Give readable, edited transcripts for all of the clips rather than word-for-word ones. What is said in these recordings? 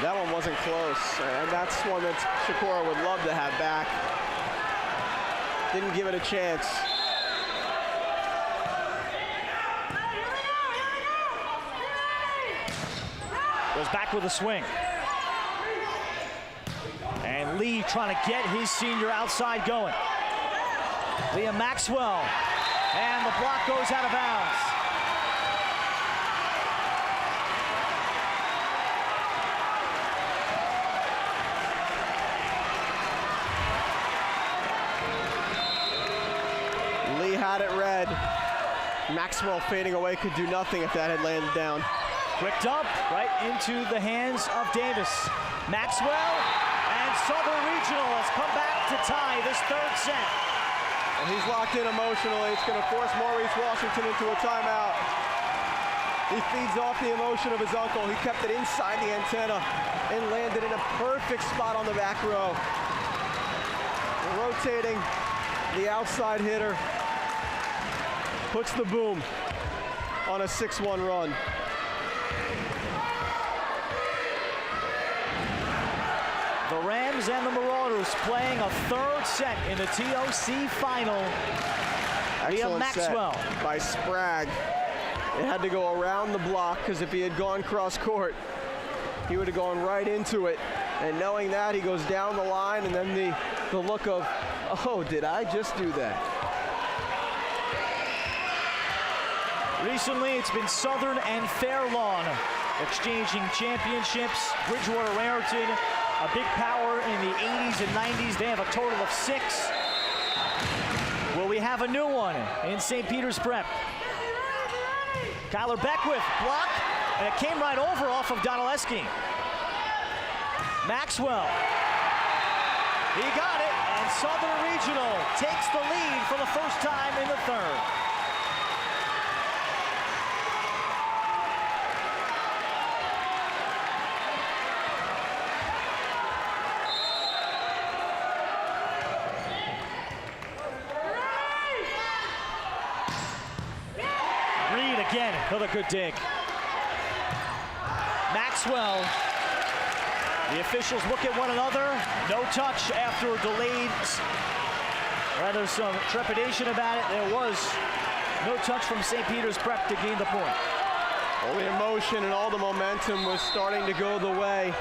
That one wasn't close, and that's one that Shakura would love to have back. Didn't give it a chance. Goes back with a swing. And Lee trying to get his senior outside going. Liam Maxwell, and the block goes out of bounds. Lee had it read. Maxwell fading away could do nothing if that had landed down. Quick dump right into the hands of Davis. Maxwell, and Southern Regional has come back to tie this third set. And he's locked in emotionally. It's going to force Maurice Washington into a timeout. He feeds off the emotion of his uncle. He kept it inside the antenna and landed in a perfect spot on the back row. Rotating the outside hitter. Puts the boom on a 6-1 run. The Rams and the Marauders playing a third set in the TOC final. Liam Maxwell set by Sprague. It had to go around the block because if he had gone cross court, he would have gone right into it. And knowing that, he goes down the line, and then the look of, oh, did I just do that? Recently, it's been Southern and Fairlawn exchanging championships. Bridgewater Raritan, a big power in the 80s and 90s. They have a total of 6. Well, we have a new one in St. Peter's Prep. Kyler Beckwith, block, and it came right over off of Donaleski. Maxwell, he got it, and Southern Regional takes the lead for the first time in the third. Again, another good dig. Maxwell, the officials look at one another. No touch after a delayed, rather some trepidation about it. There was no touch from St. Peter's Prep to gain the point. All the emotion and all the momentum was starting to go the way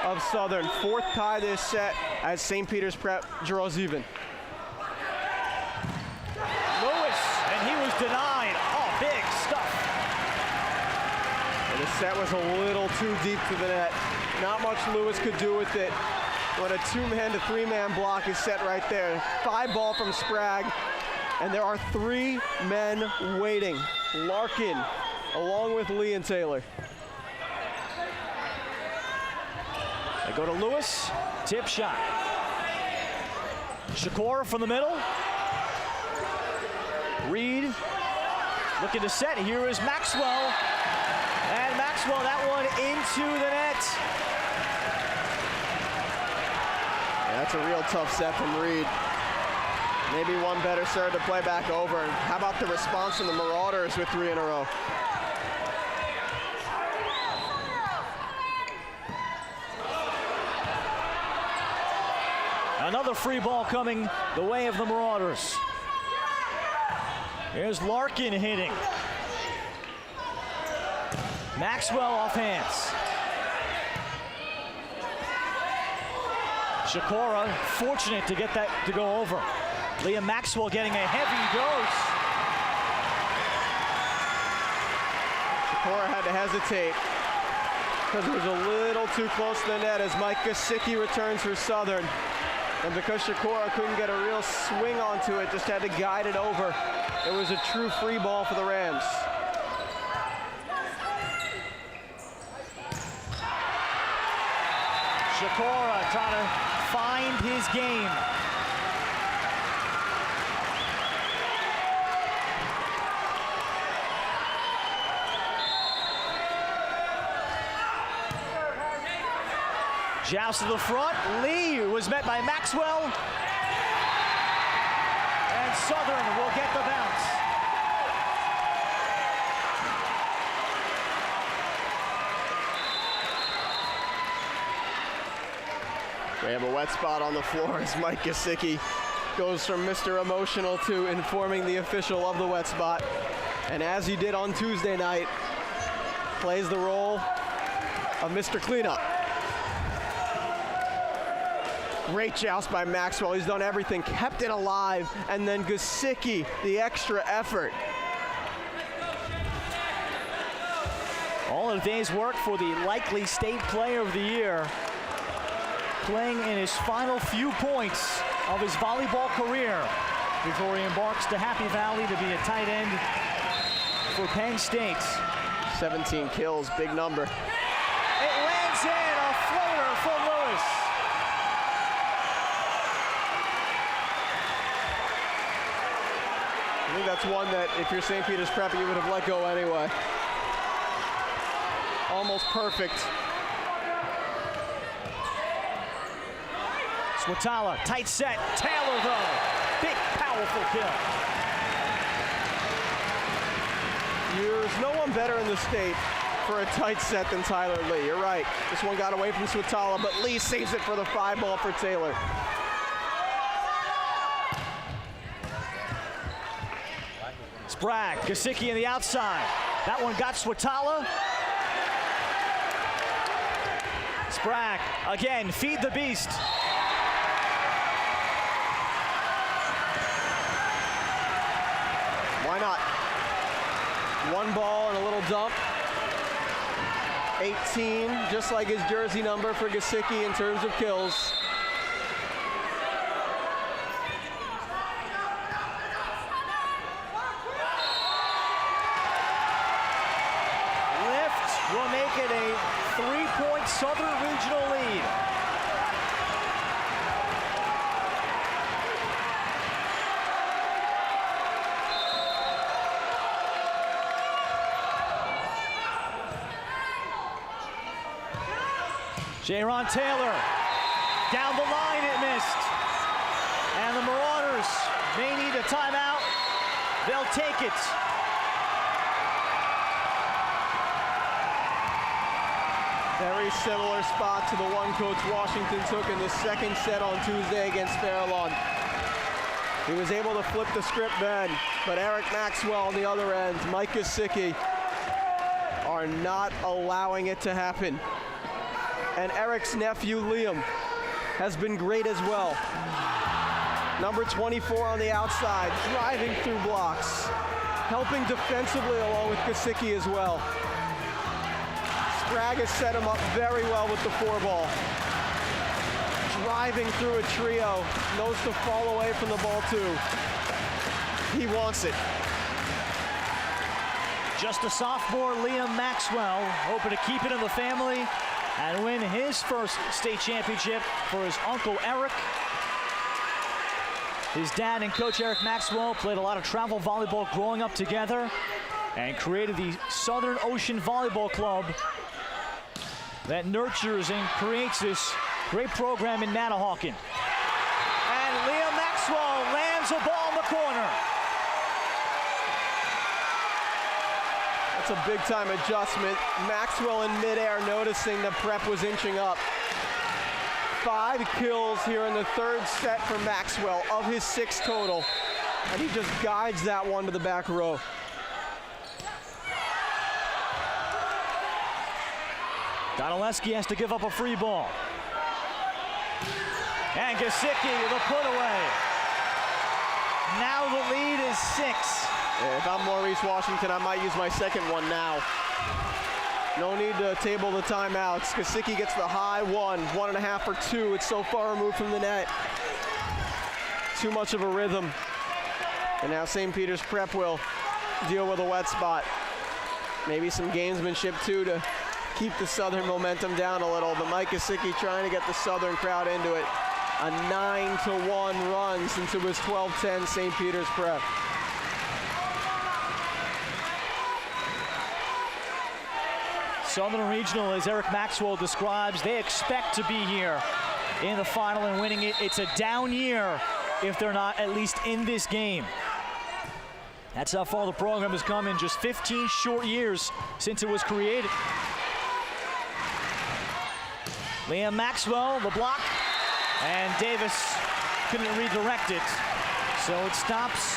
of Southern. Fourth tie this set as St. Peter's Prep draws even. Lewis, and he was denied. Oh, big stuff. And the set was a little too deep to the net. Not much Lewis could do with it when a 2-man to 3-man block is set right there. 5 ball from Sprague, and there are 3 men waiting. Larkin, along with Lee and Taylor. They go to Lewis, tip shot. Shakur from the middle. Reed looking to set. Here is Maxwell. And Maxwell, that one into the net. Yeah, that's a real tough set from Reed. Maybe one better serve to play back over. And how about the response from the Marauders with 3 in a row? Another free ball coming the way of the Marauders. Here's Larkin hitting. Maxwell off hands. Shakura fortunate to get that to go over. Liam Maxwell getting a heavy dose. Shakura had to hesitate because it was a little too close to the net as Mike Gesicki returns for Southern. And because Shakura couldn't get a real swing onto it, just had to guide it over. It was a true free ball for the Rams. Shakura trying to find his game. Joust to the front. Lee was met by Maxwell. And Southern will get the bounce. We have a wet spot on the floor as Mike Gesicki goes from Mr. Emotional to informing the official of the wet spot. And as he did on Tuesday night, plays the role of Mr. Cleanup. Great joust by Maxwell. He's done everything, kept it alive, and then Gesicki, the extra effort. All of the day's work for the likely state player of the year, playing in his final few points of his volleyball career before he embarks to Happy Valley to be a tight end for Penn State. 17 kills, big number. It lands in, a floater from Lewis. I think that's one that if you're St. Peter's Prep, you would have let go anyway. Almost perfect. Swatala, tight set. Taylor, though. Big, powerful kill. There's no one better in the state for a tight set than Tyler Lee. You're right. This one got away from Swatala, but Lee saves it for the 5-ball for Taylor. Sprague, Gesicki on the outside. That one got Swatala. Sprague, again, feed the beast. Why not? One ball and a little dump. 18, just like his jersey number for Gesicki in terms of kills. Lift will make it a 3-point Southern Regional lead. Jaron Taylor, down the line, it missed. And the Marauders may need a timeout. They'll take it. Very similar spot to the one Coach Washington took in the second set on Tuesday against Fairlawn. He was able to flip the script then, but Eric Maxwell on the other end, Mike Gesicki, are not allowing it to happen. And Eric's nephew, Liam, has been great as well. Number 24 on the outside, driving through blocks, helping defensively along with Gesicki as well. Sprague has set him up very well with the 4-ball. Driving through a trio, knows to fall away from the ball too. He wants it. Just a sophomore, Liam Maxwell, hoping to keep it in the family and win his first state championship for his uncle Eric. His dad and coach Eric Maxwell played a lot of travel volleyball growing up together and created the Southern Ocean Volleyball Club that nurtures and creates this great program in Manahawkin. And Liam Maxwell lands a ball in the corner. That's a big-time adjustment. Maxwell in midair noticing the prep was inching up. 5 kills here in the third set for Maxwell of his 6 total. And he just guides that one to the back row. Donaleski has to give up a free ball. And Gesicki, the put away. Now the lead is 6. If I'm Maurice Washington, I might use my second one now. No need to table the timeouts. Gesicki gets the high 1.5 or 2. It's so far removed from the net. Too much of a rhythm. And now St. Peter's Prep will deal with a wet spot. Maybe some gamesmanship too to keep the Southern momentum down a little, but Mike Gesicki trying to get the Southern crowd into it. A 9-1 run since it was 12-10 St. Peter's Prep. Southern Regional, as Eric Maxwell describes, they expect to be here in the final and winning it. It's a down year if they're not at least in this game. That's how far the program has come in just 15 short years since it was created. Liam Maxwell, the block, And Davis couldn't redirect it, so it stops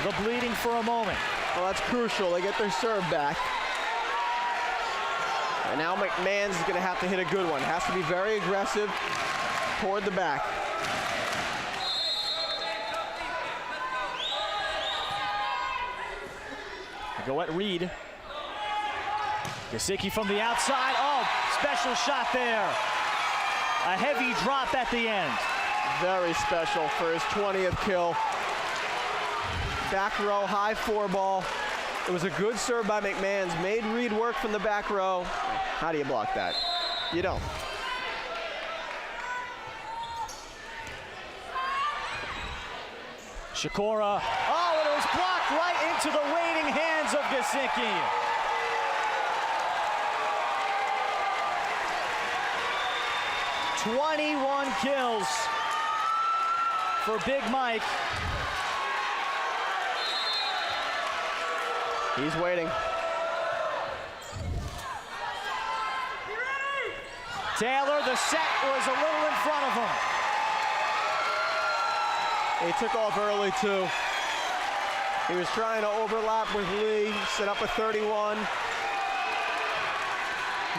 the bleeding for a moment. Well, that's crucial. They get their serve back. And now McMahon's going to have to hit a good one. Has to be very aggressive toward the back. Go at Reed. Gesicki from the outside. Oh, special shot there. A heavy drop at the end. Very special for his 20th kill. Back row, high 4 ball. It was a good serve by McMahon's. Made Reed work from the back row. How do you block that? You don't. Shakura. Oh, and it was blocked right into the waiting hands of Gesicki. "21 kills for Big Mike." He's waiting. Taylor, the set was a little in front of him. He took off early too. He was trying to overlap with Lee, set up a 31.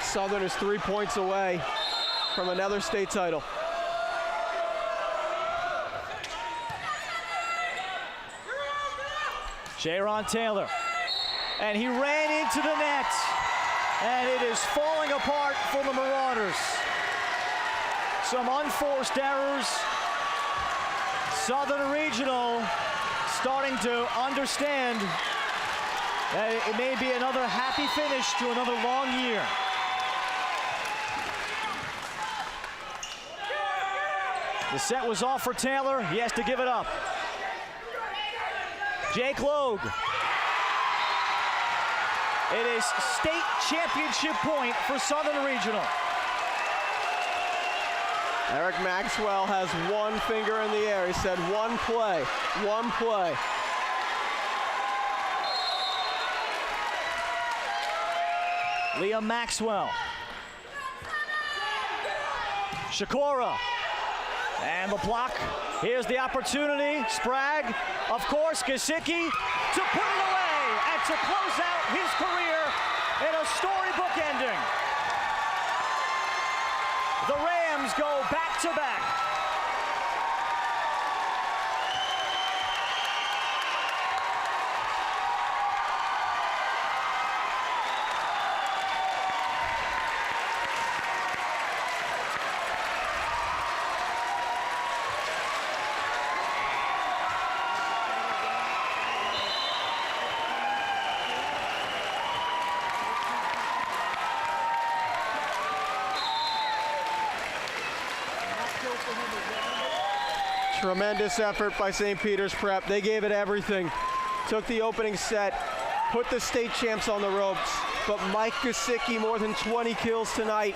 Southern is 3 points away from another state title. Jaron Taylor, and he ran into the net, and it is falling apart for the Marauders. Some unforced errors. Southern Regional starting to understand that it may be another happy finish to another long year. The set was off for Taylor. He has to give it up. Jake Logue. It is state championship point for Southern Regional. Eric Maxwell has one finger in the air. He said one play, one play. Liam Maxwell. Shakura. And the block. Here's the opportunity. Sprague, of course, Gesicki to put it away and to close out his career in a storybook ending. The Rams go back-to-back. Tremendous effort by St. Peter's Prep. They gave it everything. Took the opening set, put the state champs on the ropes, but Mike Gesicki, more than 20 kills tonight,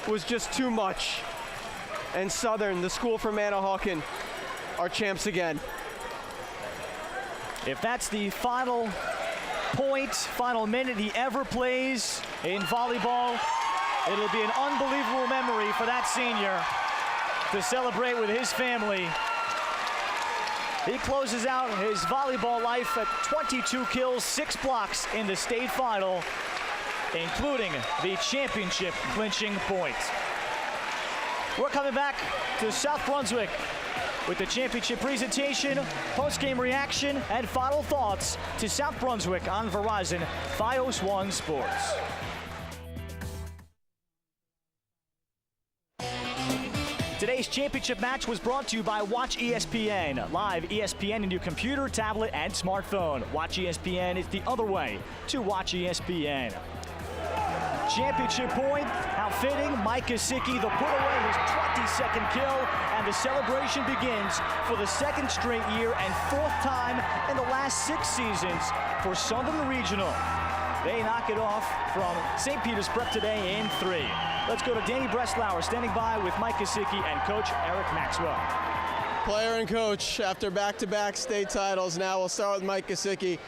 was just too much. And Southern, the school from Manahawkin, are champs again. If that's the final point, final minute he ever plays in volleyball, it'll be an unbelievable memory for that senior to celebrate with his family. He closes out his volleyball life at 22 kills, 6 blocks in the state final, including the championship clinching point. We're coming back to South Brunswick with the championship presentation, post-game reaction, and final thoughts to South Brunswick on Verizon Fios One Sports. Today's championship match was brought to you by Watch ESPN. Live ESPN in your computer, tablet, and smartphone. Watch ESPN is the other way to Watch ESPN. Championship point, how fitting, Mike Gesicki, the put away, his 22nd kill, and the celebration begins for the second straight year and 4th time in the last 6 seasons for Southern Regional. They knock it off from St. Peter's Prep today in 3. Let's go to Danny Breslauer standing by with Mike Gesicki and Coach Eric Maxwell. Player and coach after back-to-back state titles. Now we'll start with Mike Gesicki.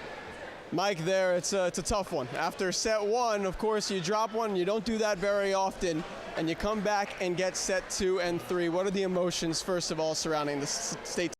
Mike there, it's a tough one. After set one, of course, you drop one. You don't do that very often, and you come back and get set 2 and 3. What are the emotions, first of all, surrounding the state